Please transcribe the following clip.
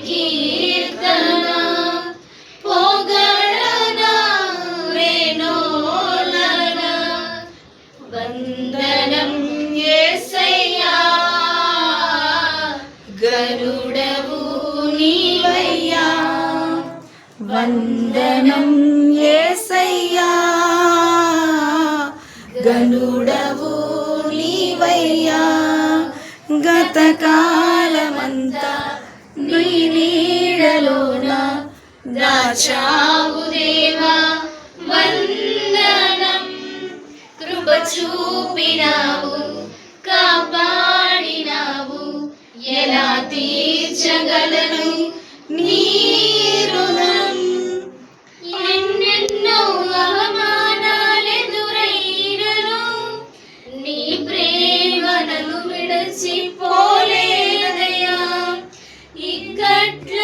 కీర్తన పొగడన వేణోలన వందనం యేసయ్యా గరుడవు నీవయ్యా వందనం యేసయ్యా గరుడవు నీవయ్యా గతకాలమంతా నీ నీడలోన దాచావు దేవా వందనం కృప చూపినావు కాపాడినావు ఎలా తీర్చగలను నీ రుణం ఎన్నెన్నో అవమానాలెదురైనను నీ ప్రేమను విడచిపోలేదయా ఇక్కట్ల